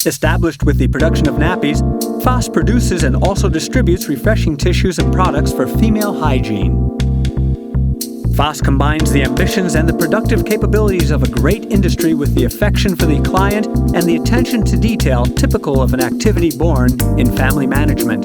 Established with the production of nappies, FAS produces and also distributes refreshing tissues and products for female hygiene. FAS combines the ambitions and the productive capabilities of a great industry with the affection for the client and the attention to detail typical of an activity born in family management.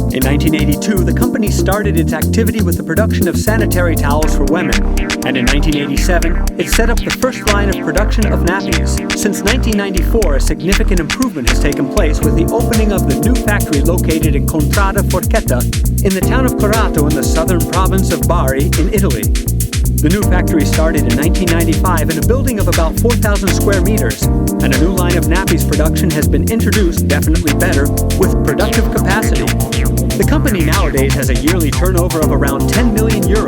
In 1982, the company started its activity with the production of sanitary towels for women, and in 1987, it set up the first line of production of nappies. Since 1994, a significant improvement has taken place with the opening of the new factory located in Contrada Forchetta in the town of Corato in the southern province of Bari in Italy. The new factory started in 1995 in a building of about 4,000 square meters, and a new line of nappies production has been introduced, definitely better, with productive capacity. The company nowadays has a yearly turnover of around 10 million euro.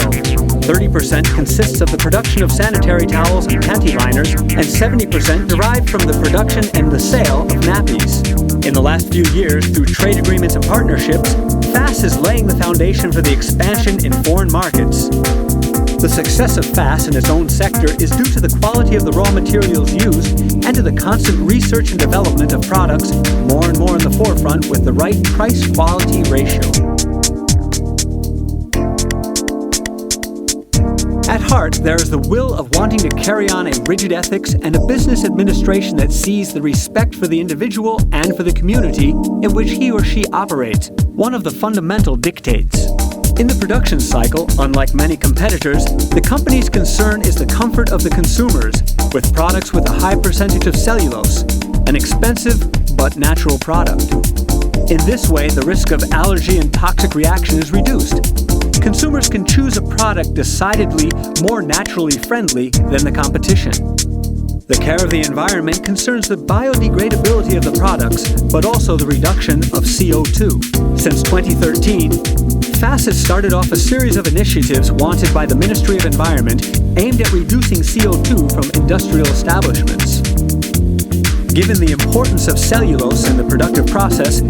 30% consists of the production of sanitary towels and panty liners, and 70% derived from the production and the sale of nappies. In the last few years, through trade agreements and partnerships, FAS is laying the foundation for the expansion in foreign markets. The success of FAS in its own sector is due to the quality of the raw materials used and to the constant research and development of products more and more in the forefront with the right price-quality ratio. At heart, there is the will of wanting to carry on a rigid ethics and a business administration that sees the respect for the individual and for the community in which he or she operates, one of the fundamental dictates. In the production cycle, unlike many competitors, the company's concern is the comfort of the consumers, with products with a high percentage of cellulose, an expensive but natural product. In this way, the risk of allergy and toxic reaction is reduced. Consumers can choose a product decidedly more naturally friendly than the competition. The care of the environment concerns the biodegradability of the products, but also the reduction of CO2. Since 2013, FAS has started off a series of initiatives wanted by the Ministry of Environment aimed at reducing CO2 from industrial establishments. Given the importance of cellulose in the productive process,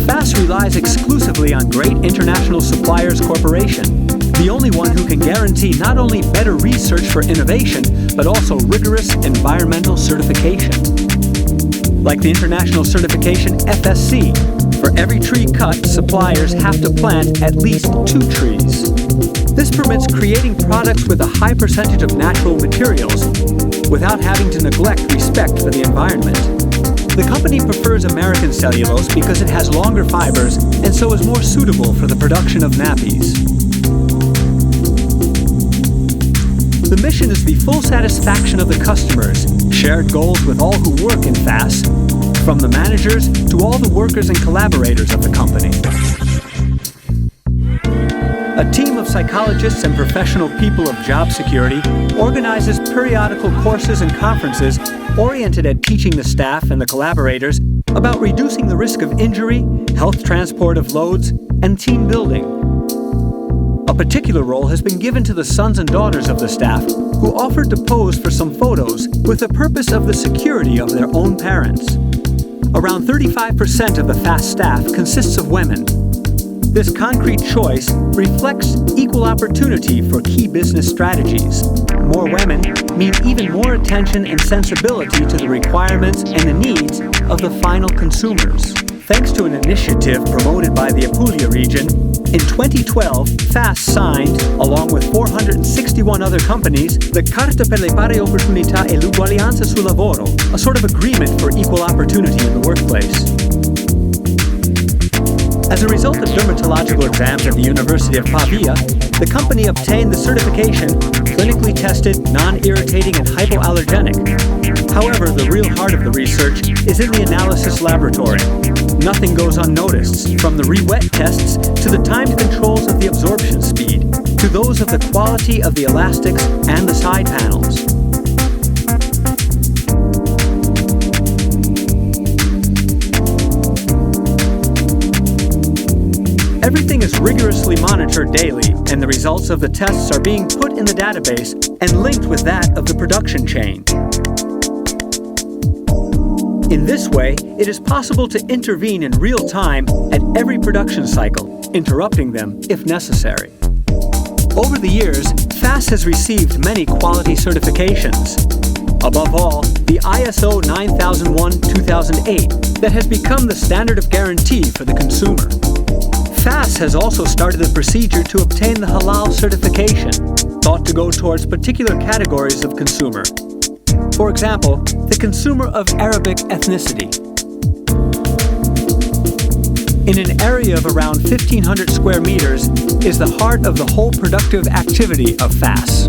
FAS relies exclusively on Great International Suppliers Corporation, the only one who can guarantee not only better research for innovation, but also rigorous environmental certification. Like the international certification FSC, for every tree cut, suppliers have to plant at least 2 trees. This permits creating products with a high percentage of natural materials without having to neglect respect for the environment. The company prefers American cellulose because it has longer fibers and so is more suitable for the production of nappies. The mission is the full satisfaction of the customers, shared goals with all who work in FAS, from the managers to all the workers and collaborators of the company. A team of psychologists and professional people of job security organizes periodical courses and conferences oriented at teaching the staff and the collaborators about reducing the risk of injury, health transport of loads, and team building. A particular role has been given to the sons and daughters of the staff who offered to pose for some photos with the purpose of the security of their own parents. Around 35% of the FAS staff consists of women. This concrete choice reflects equal opportunity for key business strategies. More women mean even more attention and sensibility to the requirements and the needs of the final consumers. Thanks to an initiative promoted by the Apulia region, in 2012, FAS signed, along with 461 other companies, the Carta per le pari opportunità e l'uguaglianza sul lavoro, a sort of agreement for equal opportunity in the workplace. As a result of dermatological exams at the University of Pavia, the company obtained the certification clinically tested, non-irritating, and hypoallergenic. However, the real heart of the research is in the analysis laboratory. Nothing goes unnoticed, from the re-wet tests to the timed controls of the absorption speed, to those of the quality of the elastics and the side panels. Everything is rigorously monitored daily, and the results of the tests are being put in the database and linked with that of the production chain. In this way, it is possible to intervene in real time at every production cycle, interrupting them if necessary. Over the years, FAS has received many quality certifications. Above all, the ISO 9001-2008 that has become the standard of guarantee for the consumer. FAS has also started the procedure to obtain the halal certification, thought to go towards particular categories of consumer. For example, the consumer of Arabic ethnicity. In an area of around 1,500 square meters is the heart of the whole productive activity of FAS.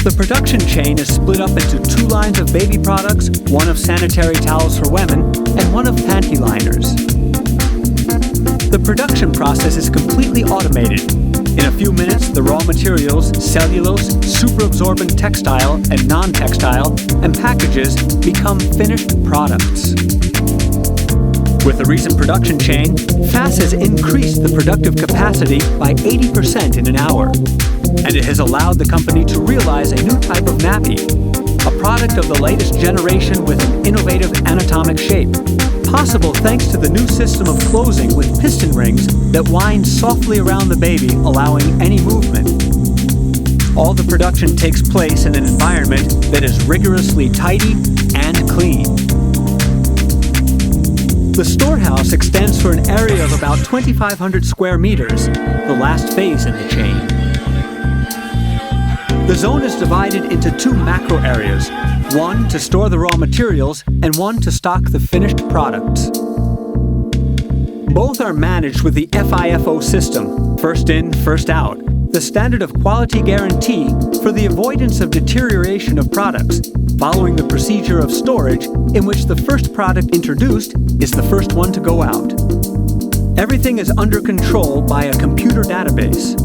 The production chain is split up into 2 lines of baby products, one of sanitary towels for women, and one of panty liners. The production process is completely automated. In a few minutes, the raw materials, cellulose, superabsorbent textile and non-textile, and packages become finished products. With the recent production chain, FAS has increased the productive capacity by 80% in an hour. And it has allowed the company to realize a new type of nappy, a product of the latest generation with an innovative anatomic shape, possible thanks to the new system of closing with piston rings that wind softly around the baby, allowing any movement. All the production takes place in an environment that is rigorously tidy and clean. The storehouse extends for an area of about 2,500 square meters, the last phase in the chain. The zone is divided into 2 macro areas, one to store the raw materials and one to stock the finished products. Both are managed with the FIFO system, first in, first out, the standard of quality guarantee for the avoidance of deterioration of products, following the procedure of storage in which the first product introduced is the first one to go out. Everything is under control by a computer database.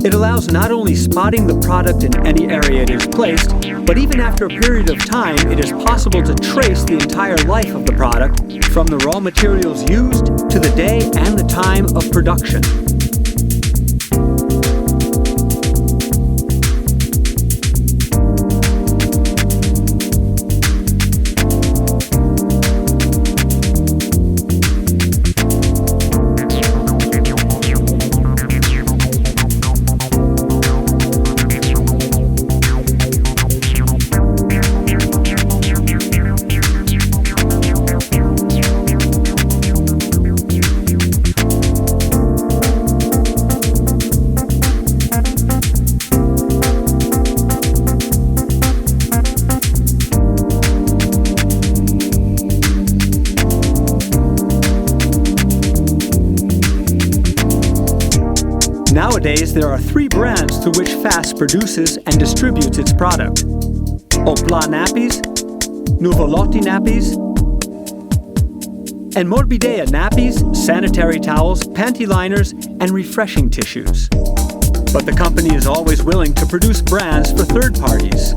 It allows not only spotting the product in any area it is placed, but even after a period of time, it is possible to trace the entire life of the product, from the raw materials used to the day and the time of production. Nowadays, there are 3 brands through which FAS produces and distributes its product: Opla Nappies, Nuvolotti Nappies, and Morbidea Nappies, sanitary towels, panty liners, and refreshing tissues. But the company is always willing to produce brands for third parties.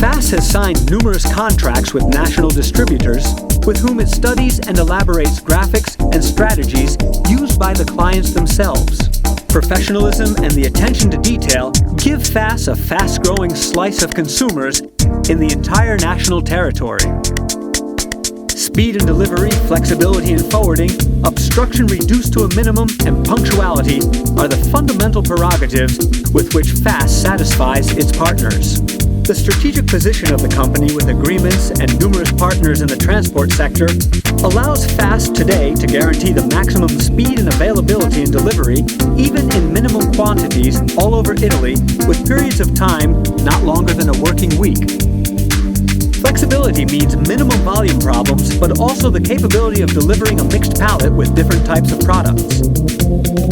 FAS has signed numerous contracts with national distributors with whom it studies and elaborates graphics and strategies used by the clients themselves. Professionalism and the attention to detail give FAS a fast-growing slice of consumers in the entire national territory. Speed in delivery, flexibility in forwarding, obstruction reduced to a minimum, and punctuality are the fundamental prerogatives with which FAS satisfies its partners. The strategic position of the company with agreements and numerous partners in the transport sector allows FAS today to guarantee the maximum speed and availability in delivery, even in minimum quantities all over Italy, with periods of time not longer than a working week. Flexibility means minimum volume problems, but also the capability of delivering a mixed pallet with different types of products.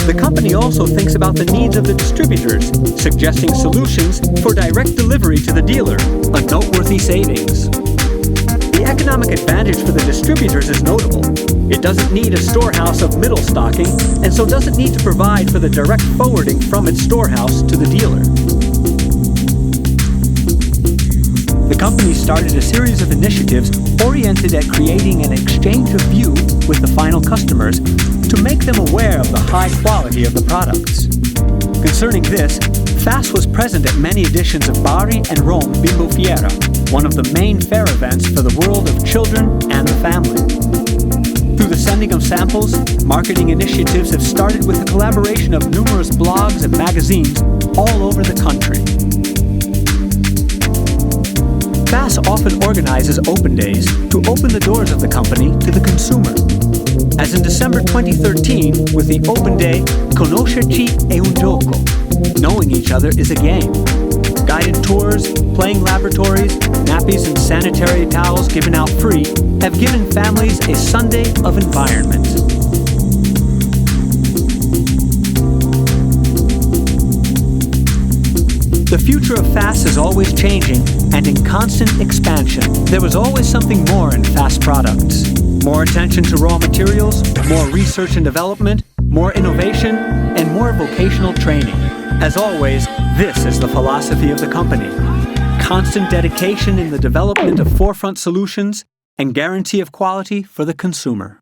The company also thinks about the needs of the distributors, suggesting solutions for direct delivery to the dealer, a noteworthy savings. The economic advantage for the distributors is notable. It doesn't need a storehouse of middle stocking, and so doesn't need to provide for the direct forwarding from its storehouse to the dealer. The company started a series of initiatives oriented at creating an exchange of view with the final customers to make them aware of the high quality of the products. Concerning this, FAS was present at many editions of Bari and Rome Bimbo Fiera, one of the main fair events for the world of children and the family. Through the sending of samples, marketing initiatives have started with the collaboration of numerous blogs and magazines all over the country. FAS often organizes open days to open the doors of the company to the consumer. As in December 2013 with the open day Conoscerci è un gioco. Knowing each other is a game. Guided tours, playing laboratories, nappies and sanitary towels given out free have given families a Sunday of environment. The future of FAS is always changing and in constant expansion. There was always something more in FAS products. More attention to raw materials, more research and development, more innovation, and more vocational training. As always, this is the philosophy of the company. Constant dedication in the development of forefront solutions and guarantee of quality for the consumer.